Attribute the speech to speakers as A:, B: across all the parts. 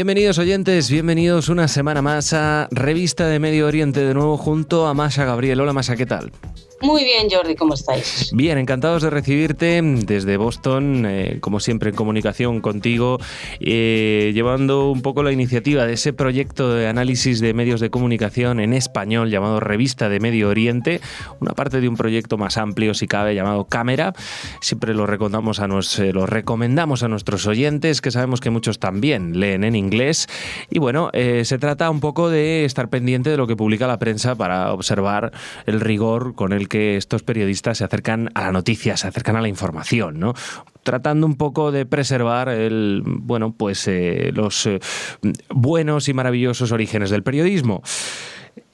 A: Bienvenidos oyentes, bienvenidos una semana más a Revista de Medio Oriente, de nuevo junto a Masha Gabriel. Hola Masha, ¿qué tal?
B: Muy bien, Jordi, ¿cómo estáis?
A: Bien, encantados de recibirte desde Boston, como siempre en comunicación contigo, llevando un poco la iniciativa de ese proyecto de análisis de medios de comunicación en español llamado Revista de Medio Oriente, una parte de un proyecto más amplio, si cabe, llamado Cámara. Siempre lo recomendamos a nuestros oyentes, que sabemos que muchos también leen en inglés. Y bueno, se trata un poco de estar pendiente de lo que publica la prensa para observar el rigor con el que estos periodistas se acercan a la noticia, se acercan a la información, ¿no? Tratando un poco de preservar los buenos y maravillosos orígenes del periodismo.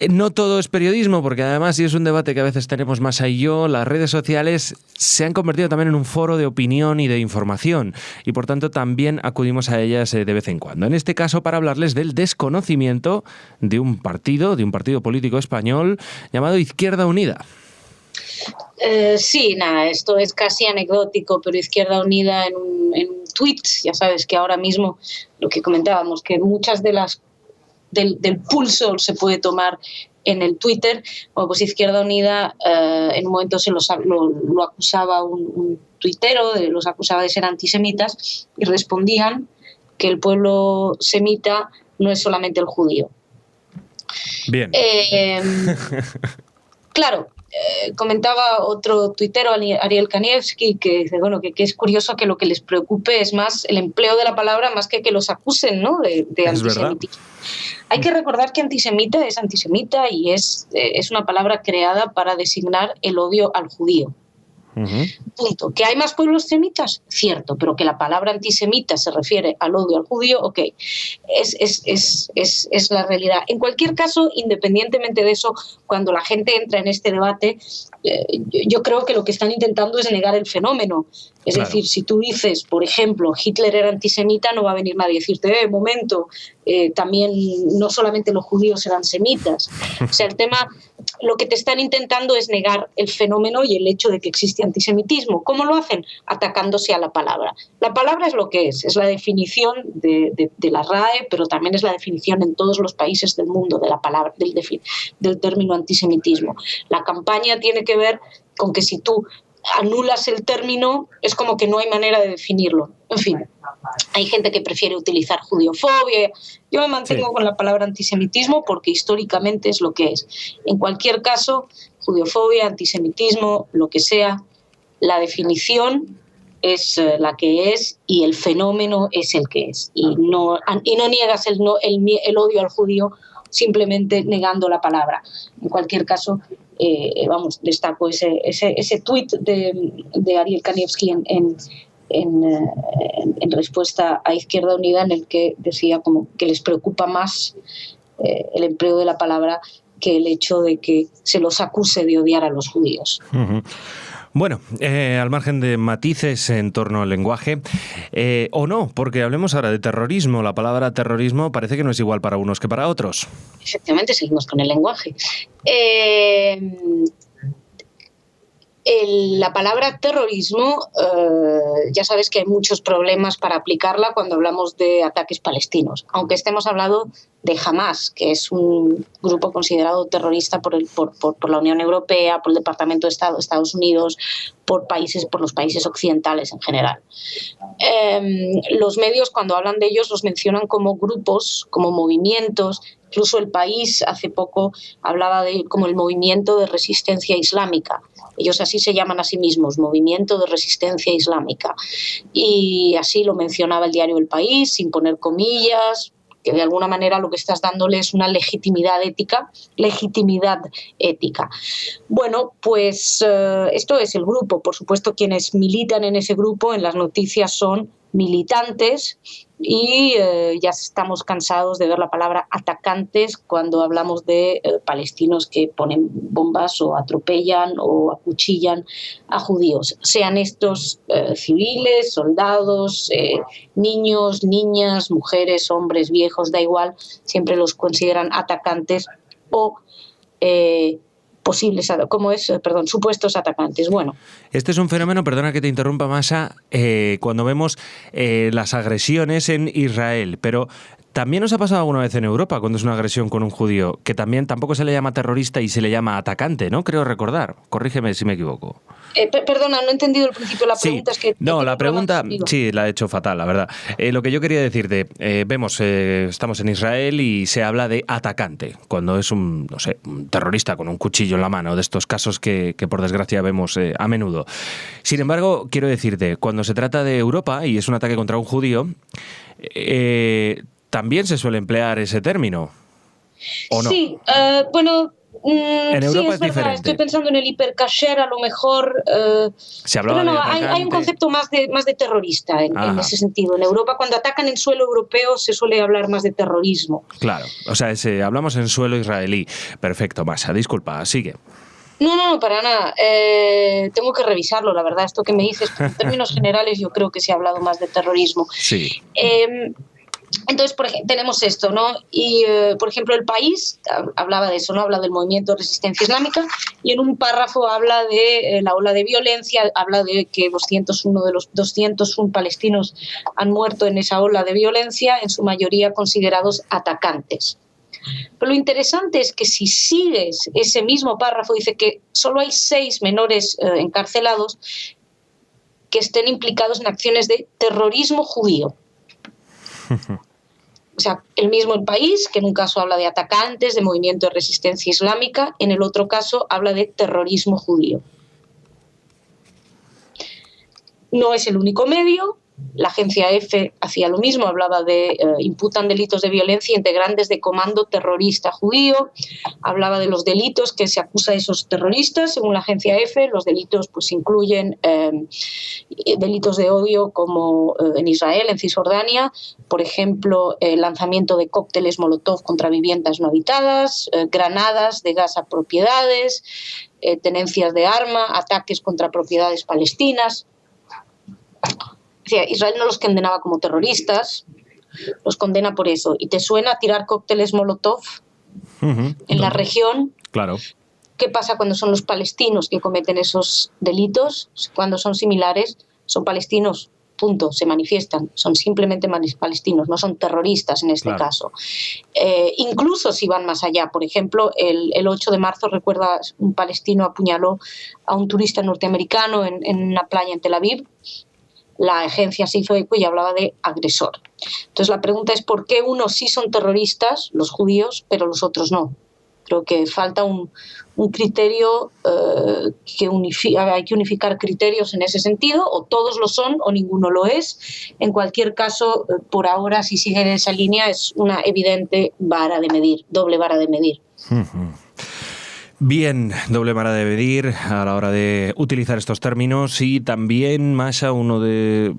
A: No todo es periodismo, porque además, y es un debate que a veces tenemos Masha y yo, las redes sociales se han convertido también en un foro de opinión y de información, y por tanto también acudimos a ellas de vez en cuando. En este caso, para hablarles del desconocimiento de un partido político español llamado Izquierda Unida.
B: Esto es casi anecdótico, pero Izquierda Unida en un tuit, ya sabes que ahora mismo lo que comentábamos, que muchas de las del pulso se puede tomar en el Twitter. Bueno, pues Izquierda Unida en un momento lo acusaba un tuitero, los acusaba de ser antisemitas, y respondían que el pueblo semita no es solamente el judío.
A: Bien.
B: Claro. Comentaba otro tuitero, Ariel Kanievski, que dice, bueno, que es curioso que lo que les preocupe es más el empleo de la palabra más que los acusen, ¿no?, de antisemitismo. Hay que recordar que antisemita es antisemita y es una palabra creada para designar el odio al judío. Punto. ¿Que hay más pueblos semitas? Cierto, pero que la palabra antisemita se refiere al odio al judío, ok, es la realidad. En cualquier caso, independientemente de eso, cuando la gente entra en este debate, yo creo que lo que están intentando es negar el fenómeno. Es decir, si tú dices, por ejemplo, Hitler era antisemita, no va a venir nadie a decirte, momento, también no solamente los judíos eran semitas. O sea, el tema, lo que te están intentando es negar el fenómeno y el hecho de que existe antisemitismo. ¿Cómo lo hacen? Atacándose a la palabra. La palabra es lo que es la definición de la RAE, pero también es la definición en todos los países del mundo de la palabra, del término antisemitismo. La campaña tiene que ver con que si tú anulas el término, es como que no hay manera de definirlo. En fin, hay gente que prefiere utilizar judiofobia. Yo me mantengo con la palabra antisemitismo porque históricamente es lo que es. En cualquier caso, judiofobia, antisemitismo, lo que sea, la definición es la que es y el fenómeno es el que es. Y no niegas el odio al judío simplemente negando la palabra. En cualquier caso, destaco ese tuit de Ariel Kanievski en respuesta a Izquierda Unida, en el que decía como que les preocupa más el empleo de la palabra que el hecho de que se los acuse de odiar a los judíos.
A: Uh-huh. Bueno, al margen de matices en torno al lenguaje, o no, porque hablemos ahora de terrorismo. La palabra terrorismo parece que no es igual para unos que para otros.
B: Efectivamente, seguimos con el lenguaje. La palabra terrorismo, ya sabes que hay muchos problemas para aplicarla cuando hablamos de ataques palestinos, aunque estemos hablando de Hamas, que es un grupo considerado terrorista por la Unión Europea, por el Departamento de Estado de Estados Unidos, por los países occidentales en general. Los medios, cuando hablan de ellos, los mencionan como grupos, como movimientos. Incluso El País hace poco hablaba de como el movimiento de resistencia islámica. Ellos así se llaman a sí mismos, movimiento de resistencia islámica. Y así lo mencionaba el diario El País, sin poner comillas, que de alguna manera lo que estás dándole es una legitimidad ética. Bueno, pues esto es el grupo. Por supuesto, quienes militan en ese grupo en las noticias son militantes y ya estamos cansados de ver la palabra atacantes cuando hablamos de palestinos que ponen bombas o atropellan o acuchillan a judíos, sean estos civiles, soldados, niños, niñas, mujeres, hombres, viejos, da igual, siempre los consideran atacantes o supuestos atacantes. Bueno.
A: Este es un fenómeno, perdona que te interrumpa, Masha, cuando vemos las agresiones en Israel, pero También nos ha pasado alguna vez en Europa cuando es una agresión con un judío, que también tampoco se le llama terrorista y se le llama atacante, ¿no? Creo recordar. Corrígeme si me equivoco.
B: Perdona, no he entendido el principio de la pregunta.
A: Sí, no, la pregunta sí, la he hecho fatal, la verdad. Lo que yo quería decirte, vemos, estamos en Israel y se habla de atacante, cuando es un terrorista con un cuchillo en la mano, de estos casos que por desgracia vemos a menudo. Sin embargo, quiero decirte, cuando se trata de Europa y es un ataque contra un judío, también se suele emplear ese término, ¿o no?
B: Sí, bueno...
A: En Europa
B: sí,
A: es
B: verdad.
A: diferente.
B: Estoy pensando en el hipercacher, a lo mejor.
A: Se hablaba
B: pero no,
A: de
B: hay un concepto más de terrorista en ese sentido. En Europa, cuando atacan en suelo europeo, se suele hablar más de terrorismo.
A: Claro, o sea, hablamos en suelo israelí. Perfecto, Masha, disculpa, sigue.
B: No, para nada. Tengo que revisarlo, la verdad. Esto que me dices, en términos generales, yo creo que se ha hablado más de terrorismo.
A: Sí.
B: Entonces, por ejemplo, tenemos esto, ¿no? Y, por ejemplo, El País hablaba de eso, ¿no? Habla del movimiento de resistencia islámica y en un párrafo habla de la ola de violencia, habla de que 201 de los 201 palestinos han muerto en esa ola de violencia, en su mayoría considerados atacantes. Pero lo interesante es que si sigues ese mismo párrafo, dice que solo hay 6 menores encarcelados que estén implicados en acciones de terrorismo judío. O sea, el mismo El País, que en un caso habla de atacantes, de movimiento de resistencia islámica, en el otro caso habla de terrorismo judío. No es el único medio. La agencia EFE hacía lo mismo, hablaba de imputan delitos de violencia a integrantes de comando terrorista judío, hablaba de los delitos que se acusa a esos terroristas. Según la agencia EFE, los delitos pues incluyen delitos de odio como en Israel, en Cisjordania, por ejemplo, el lanzamiento de cócteles Molotov contra viviendas no habitadas, granadas de gas a propiedades, tenencias de arma, ataques contra propiedades palestinas. Israel no los condenaba como terroristas, los condena por eso. ¿Y te suena tirar cócteles Molotov en la región?
A: Claro.
B: ¿Qué pasa cuando son los palestinos que cometen esos delitos? Cuando son similares, son palestinos, punto, se manifiestan. Son simplemente palestinos, no son terroristas en este caso. Incluso si van más allá. Por ejemplo, el 8 de marzo, recuerdas, un palestino apuñaló a un turista norteamericano en una playa en Tel Aviv. La agencia se hizo eco y hablaba de agresor. Entonces la pregunta es ¿por qué unos sí son terroristas, los judíos, pero los otros no? Creo que falta un criterio hay que unificar criterios en ese sentido, o todos lo son o ninguno lo es. En cualquier caso, por ahora, si siguen esa línea, es una evidente vara de medir, doble vara de medir.
A: Bien, doble vara de medir a la hora de utilizar estos términos y también, Masha, uno de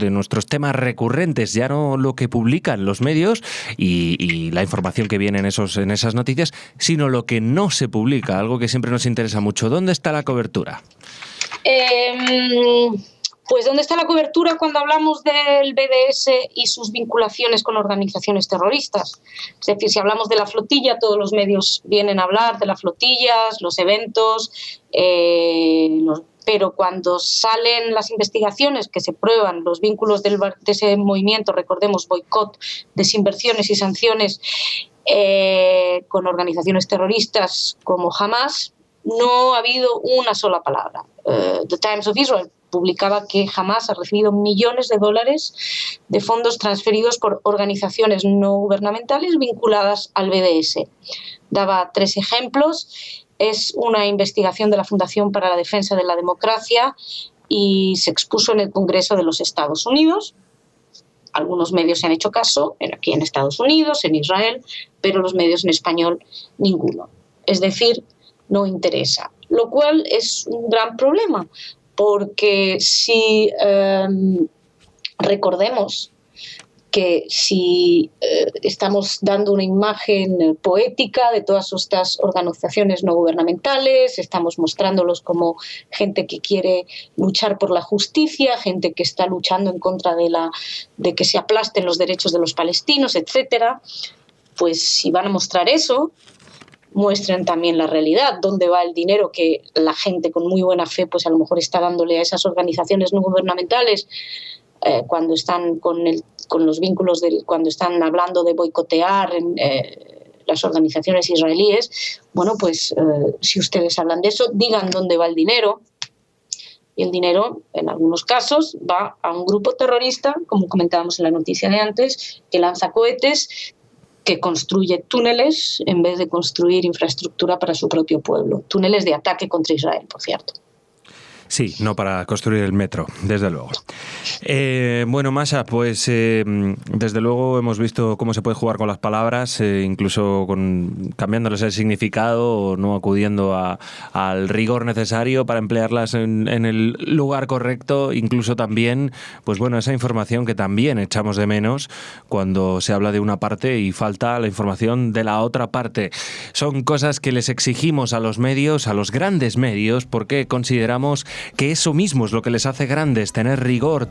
A: nuestros temas recurrentes, ya no lo que publican los medios y la información que viene en esas noticias, sino lo que no se publica, algo que siempre nos interesa mucho. ¿Dónde está la cobertura?
B: Pues ¿dónde está la cobertura cuando hablamos del BDS y sus vinculaciones con organizaciones terroristas? Es decir, si hablamos de la flotilla, todos los medios vienen a hablar de las flotillas, los eventos, pero cuando salen las investigaciones que se prueban los vínculos de ese movimiento, recordemos, boicot, desinversiones y sanciones con organizaciones terroristas como Hamas, no ha habido una sola palabra. The Times of Israel publicaba que Hamas ha recibido millones de dólares de fondos transferidos por organizaciones no gubernamentales vinculadas al BDS. Daba 3 ejemplos. Es una investigación de la Fundación para la Defensa de la Democracia y se expuso en el Congreso de los Estados Unidos. Algunos medios se han hecho caso, aquí en Estados Unidos, en Israel, pero los medios en español ninguno. Es decir, no interesa, lo cual es un gran problema, porque si recordemos que si estamos dando una imagen poética de todas estas organizaciones no gubernamentales, estamos mostrándolos como gente que quiere luchar por la justicia, gente que está luchando en contra de que se aplasten los derechos de los palestinos, etcétera, pues si van a mostrar eso, muestren también la realidad, dónde va el dinero que la gente con muy buena fe pues a lo mejor está dándole a esas organizaciones no gubernamentales cuando están con con los vínculos cuando están hablando de boicotear las organizaciones israelíes. Bueno, pues si ustedes hablan de eso, digan dónde va el dinero. Y el dinero, en algunos casos, va a un grupo terrorista, como comentábamos en la noticia de antes, que lanza cohetes, que construye túneles en vez de construir infraestructura para su propio pueblo. Túneles de ataque contra Israel, por cierto.
A: Sí, no para construir el metro, desde luego. Bueno, Masha, pues desde luego hemos visto cómo se puede jugar con las palabras, incluso cambiándoles el significado o no acudiendo al rigor necesario para emplearlas en el lugar correcto, incluso también, pues bueno, esa información que también echamos de menos cuando se habla de una parte y falta la información de la otra parte. Son cosas que les exigimos a los medios, a los grandes medios, porque consideramos que eso mismo es lo que les hace grandes, tener rigor,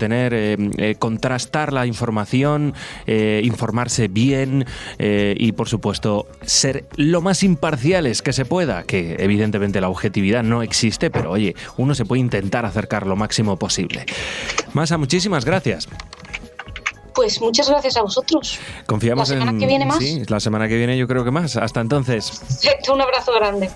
A: contrastar la información, informarse bien y, por supuesto, ser lo más imparciales que se pueda, que evidentemente la objetividad no existe, pero oye, uno se puede intentar acercar lo máximo posible. Masha, muchísimas gracias.
B: Pues muchas gracias a vosotros.
A: Confiamos
B: ¿La semana que viene más?
A: Sí, la semana que viene yo creo que más. Hasta entonces.
B: Un abrazo grande.